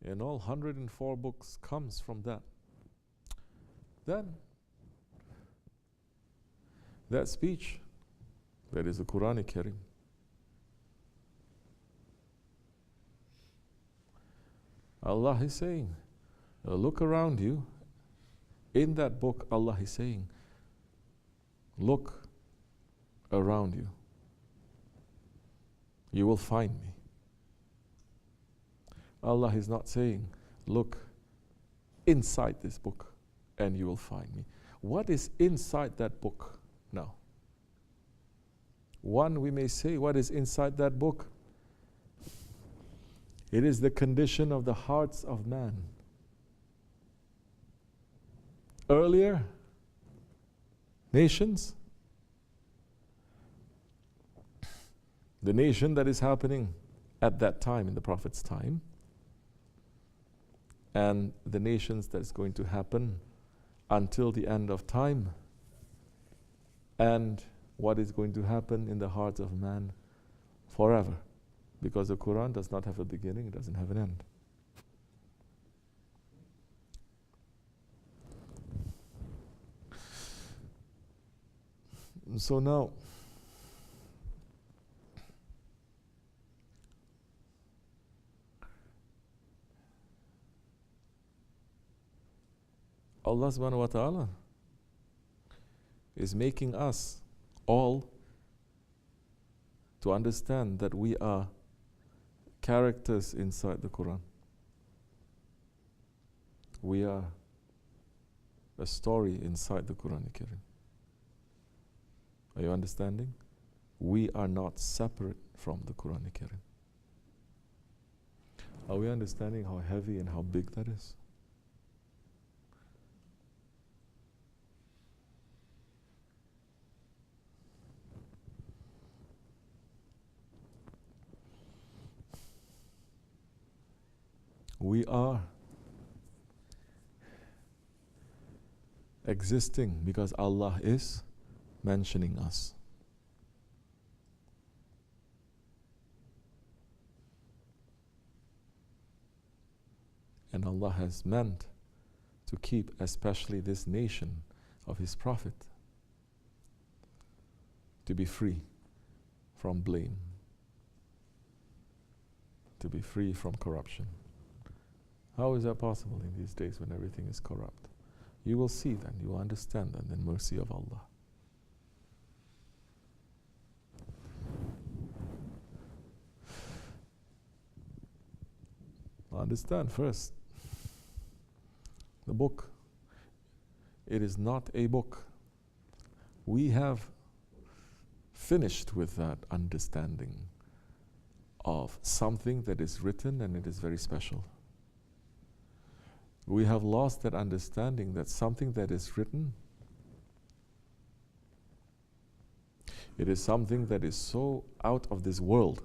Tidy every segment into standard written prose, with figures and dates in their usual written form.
and all 104 books comes from that, then that speech, that is the Quran-e-Kareem, Allah is saying, look around you. In that book, Allah is saying, look around you. You will find me. Allah is not saying, look inside this book and you will find me. What is inside that book now? One, we may say, what is inside that book? It is the condition of the hearts of man. Earlier nations, the nation that is happening at that time, in the Prophet's time, and the nations that is going to happen until the end of time, and what is going to happen in the hearts of man forever. Because the Quran does not have a beginning, it doesn't have an end. So now, Allah subhanahu wa ta'ala is making us all to understand that we are characters inside the Quran. We are a story inside the Quran-e-Kareem. Are you understanding? We are not separate from the Quran-e-Kareem. Are we understanding how heavy and how big that is? We are existing because Allah is mentioning us. And Allah has meant to keep especially this nation of His Prophet to be free from blame, to be free from corruption. How is that possible in these days when everything is corrupt? You will see then, you will understand then the mercy of Allah. Understand first, the book, it is not a book. We have finished with that understanding of something that is written and it is very special. We have lost that understanding that something that is written, it is something that is so out of this world.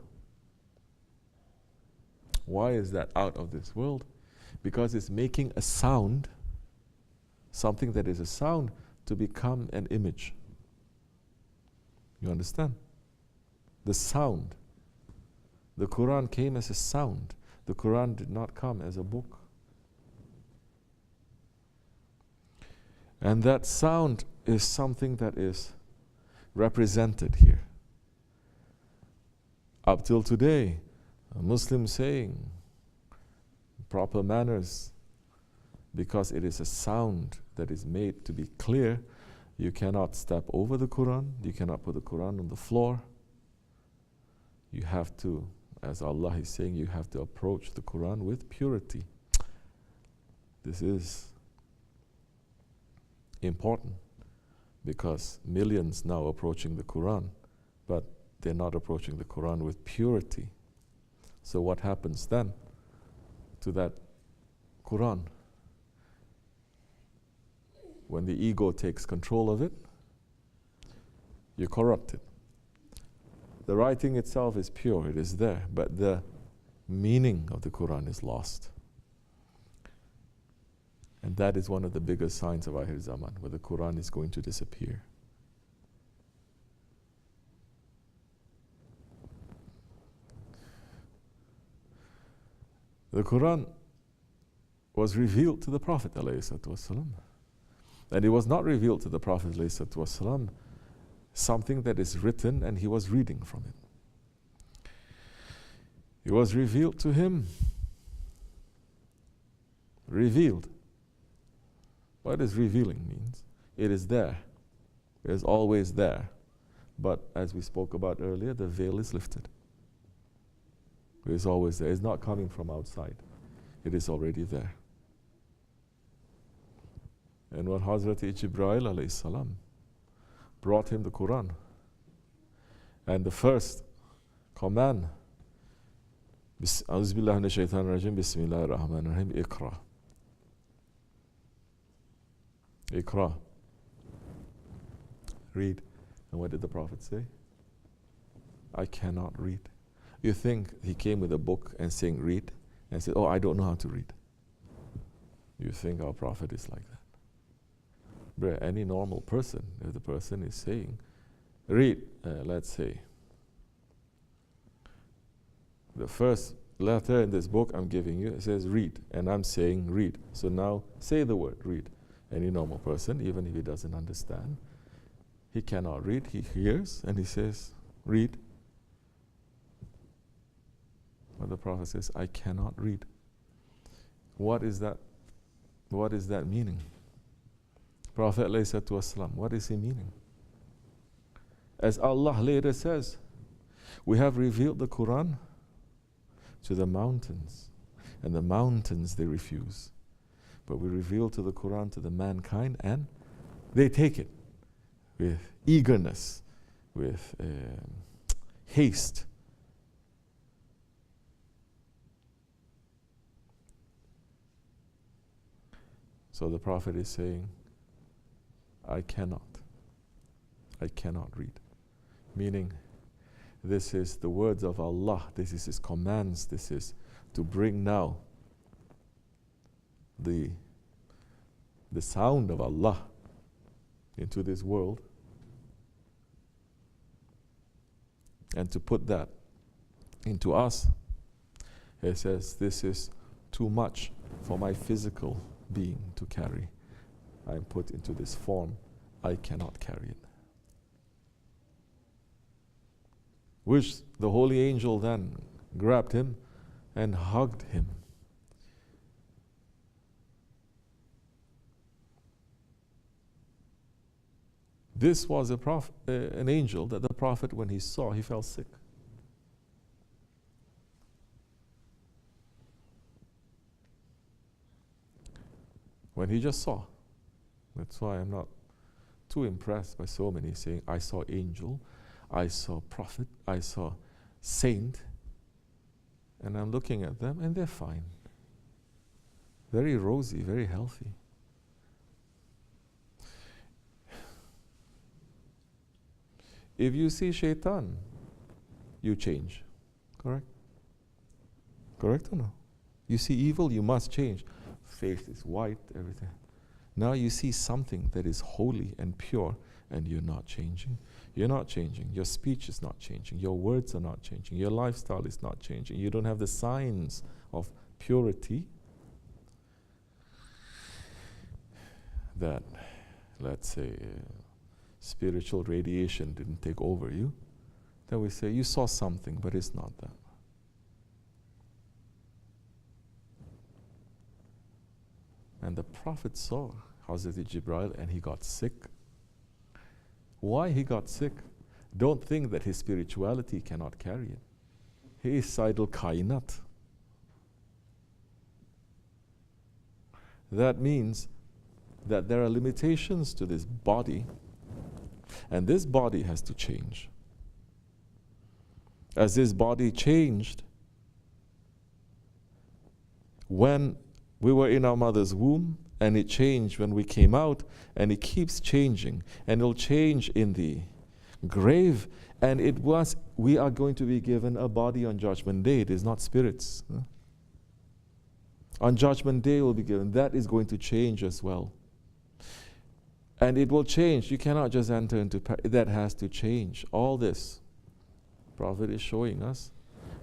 Why is that out of this world? Because it's making a sound, something that is a sound, to become an image. You understand? The sound. The Quran came as a sound. The Quran did not come as a book. And that sound is something that is represented here. Up till today, a Muslim saying proper manners, because it is a sound that is made to be clear. You cannot step over the Quran, you cannot put the Quran on the floor. You have to, as Allah is saying, you have to approach the Quran with purity. This is important because millions now approaching the Quran, but they're not approaching the Quran with purity. So what happens then to that Quran? When the ego takes control of it, you corrupt it. The writing itself is pure, it is there, but the meaning of the Quran is lost. And that is one of the biggest signs of Akhir Zaman, where the Quran is going to disappear. The Quran was revealed to the Prophet ﷺ. And it was not revealed to the Prophet ﷺ something that is written and he was reading from it. It was revealed to him. Revealed. What does revealing means? It is there. It is always there. But as we spoke about earlier, the veil is lifted. It is always there. It's not coming from outside. It is already there. And when Hazrat Jibreel alayhi salam brought him the Quran, and the first command, Auzubillahi minash shaitanir rajim, Bismillahir Rahmanir Rahim, Iqra. Iqra. Read. And what did the Prophet say? I cannot read. You think he came with a book and saying read and said, oh, I don't know how to read. You think our Prophet is like that? But any normal person, if the person is saying, read, let's say, the first letter in this book I'm giving you, it says read, and I'm saying read. So now say the word read. Any normal person, even if he doesn't understand, he cannot read, he hears, and he says, read. But the Prophet says, I cannot read. What is that? What is that meaning? Prophet ﷺ, what is he meaning? As Allah later says, we have revealed the Quran to the mountains, and the mountains they refuse. But we reveal to the Quran to the mankind, and they take it with eagerness, with haste. So the Prophet is saying, I cannot read. Meaning, this is the words of Allah, this is His commands, this is to bring now the sound of Allah into this world, and to put that into us. It says, this is too much for my physical being to carry. I am put into this form, I cannot carry it. Which the holy angel then grabbed him and hugged him. This was an angel that the Prophet, when he saw, he fell sick. When he just saw. That's why I'm not too impressed by so many saying, I saw angel, I saw prophet, I saw saint, and I'm looking at them and they're fine. Very rosy, very healthy. If you see shaitan, you change. Correct? Correct or no? You see evil, you must change. Face is white, everything. Now you see something that is holy and pure, and you're not changing. You're not changing. Your speech is not changing. Your words are not changing. Your lifestyle is not changing. You don't have the signs of purity that, let's say, spiritual radiation didn't take over you. Then we say, you saw something, but it's not that. And the Prophet saw Hazrat Jibreel and he got sick. Why he got sick? Don't think that his spirituality cannot carry it. He is Sayyidul Kainat. That means that there are limitations to this body, and this body has to change. As this body changed, when we were in our mother's womb, and it changed when we came out, and it keeps changing, and it'll change in the grave, and we are going to be given a body on Judgment Day. It is not spirits. On Judgment Day will be given. That is going to change as well. And it will change. You cannot just enter into that has to change. All this, Prophet is showing us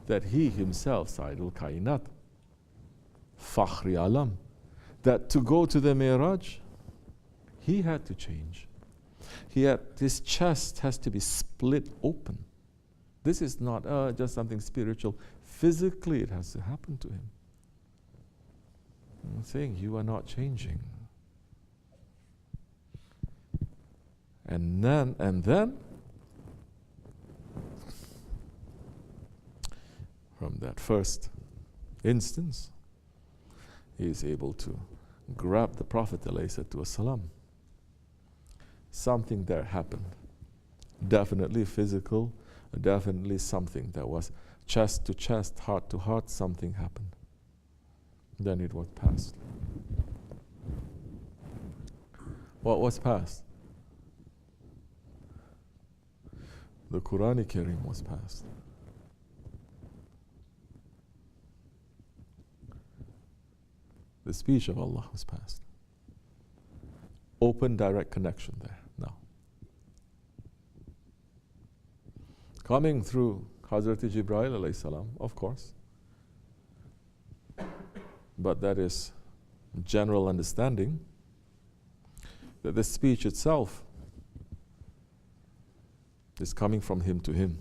that he himself, Sayyidul Kainat, Fakhri Alam, that to go to the Mi'raj, he had to change. His chest has to be split open. This is not just something spiritual. Physically, it has to happen to him. I'm saying, you are not changing. And then, from that first instance, he is able to grab the Prophet ﷺ. Something there happened. Definitely physical, definitely something that was chest to chest, heart to heart, something happened. Then it was passed. What was passed? The Quran-e-Kareem was passed. The speech of Allah was passed. Open direct connection there now. Coming through Hazrat Jibreel alayhi salam, of course. But that is general understanding that the speech itself is coming from him to him.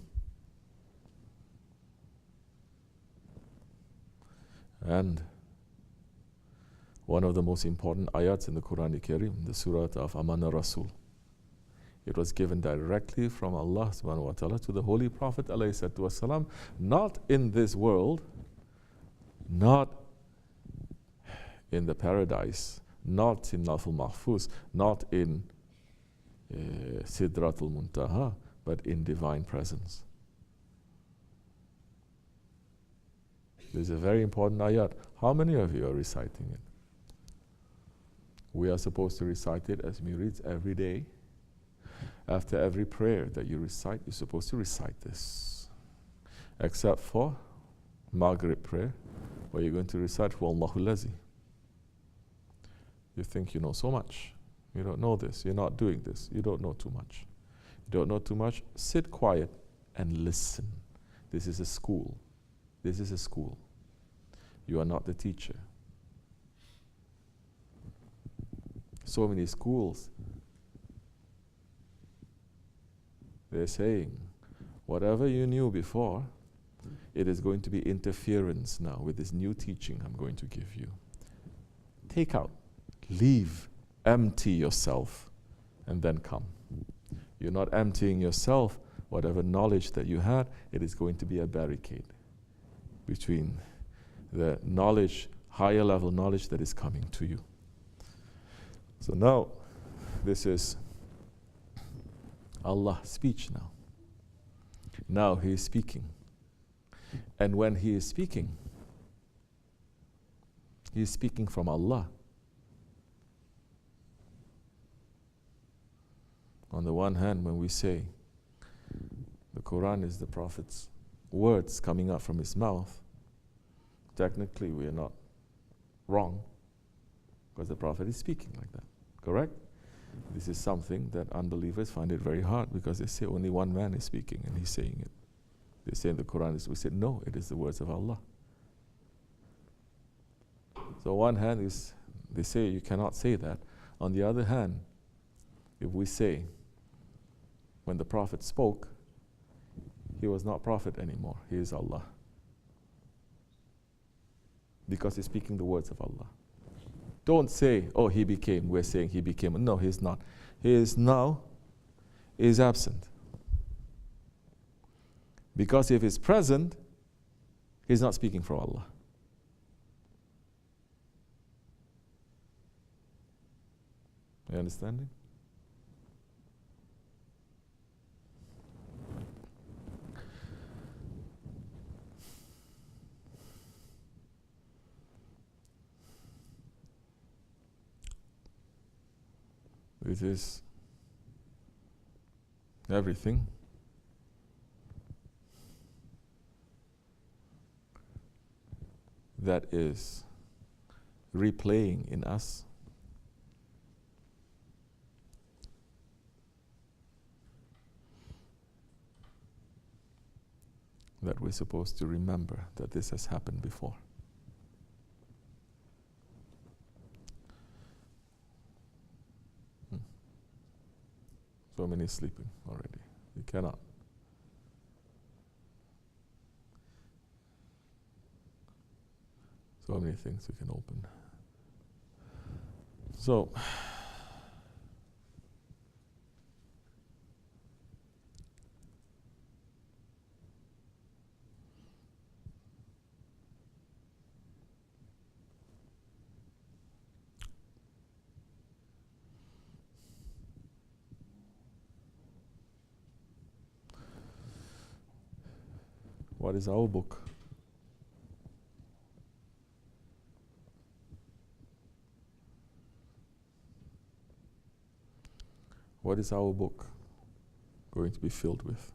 And one of the most important ayats in the Quran-e-Kareem, the surah of Amana Rasul. It was given directly from Allah subhanahu wa ta'ala to the Holy Prophet alayhi wasalam, not in this world, not in the paradise, not in Lawful Mahfuz, not in Sidratul Muntaha, but in divine presence. This is a very important ayat. How many of you are reciting it? We are supposed to recite it as murids every day. After every prayer that you recite, you're supposed to recite this. Except for Maghrib prayer, where you're going to recite Wallahu Lazi. You think you know so much. You don't know this. You're not doing this. You don't know too much. You don't know too much. Sit quiet and listen. This is a school. This is a school. You are not the teacher. So many schools, they're saying, whatever you knew before, it is going to be interference now with this new teaching I'm going to give you. Take out, leave, empty yourself, and then come. You're not emptying yourself. Whatever knowledge that you had, it is going to be a barricade between the knowledge, higher level knowledge that is coming to you. So now, this is Allah's speech now. Now He is speaking. And when He is speaking from Allah. On the one hand, when we say the Quran is the Prophet's words coming out from his mouth, technically we are not wrong, because the Prophet is speaking like that. Correct? This is something that unbelievers find it very hard, because they say only one man is speaking and he's saying it. They say in the Quran, we say no, it is the words of Allah. So on one hand is, they say you cannot say that. On the other hand, if we say when the Prophet spoke, he was not Prophet anymore, he is Allah. Because he's speaking the words of Allah. Don't say, oh, he became, we're saying he became. No, he's not. He is now, he is absent. Because if he's present, he's not speaking for Allah. You understanding? It is everything that is replaying in us that we're supposed to remember that this has happened before. So many sleeping already. You cannot. So many things we can open. So, what is our book? What is our book going to be filled with?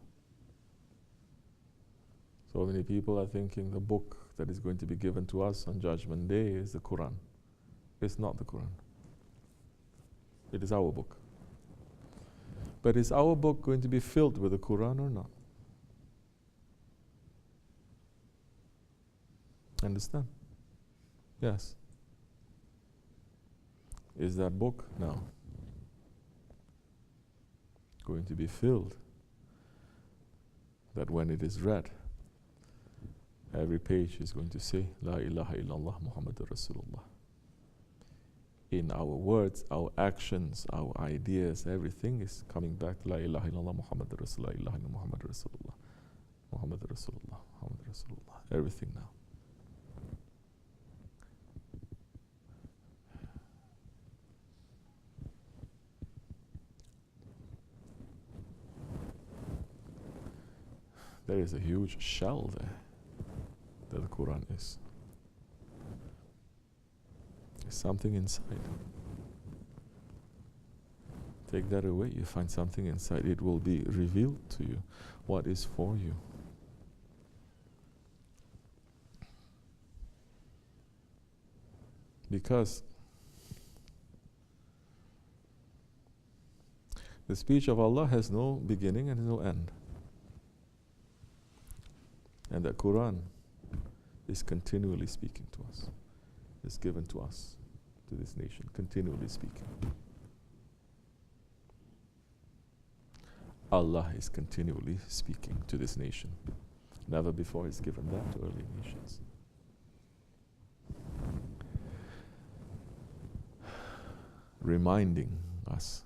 So many people are thinking the book that is going to be given to us on Judgment Day is the Quran. It's not the Quran. It is our book. But is our book going to be filled with the Quran or not? Understand? Yes. Is that book now going to be filled that when it is read, every page is going to say, La ilaha illallah Muhammadur Rasulullah. In our words, our actions, our ideas, everything is coming back to La ilaha illallah Muhammadur Rasulullah, La ilaha illallah Muhammadur Rasulullah, Muhammadur Rasulullah, Muhammadur Rasulullah. Everything now. There is a huge shell there that the Quran is. There's something inside. Take that away, you find something inside. It will be revealed to you what is for you. Because the speech of Allah has no beginning and no end. And the Quran is continually speaking to us. It's given to us, to this nation, continually speaking. Allah is continually speaking to this nation. Never before is given that to early nations. Reminding us.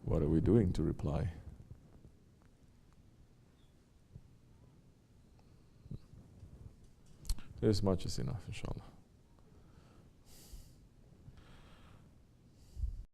What are we doing to reply? This much is enough, inshallah.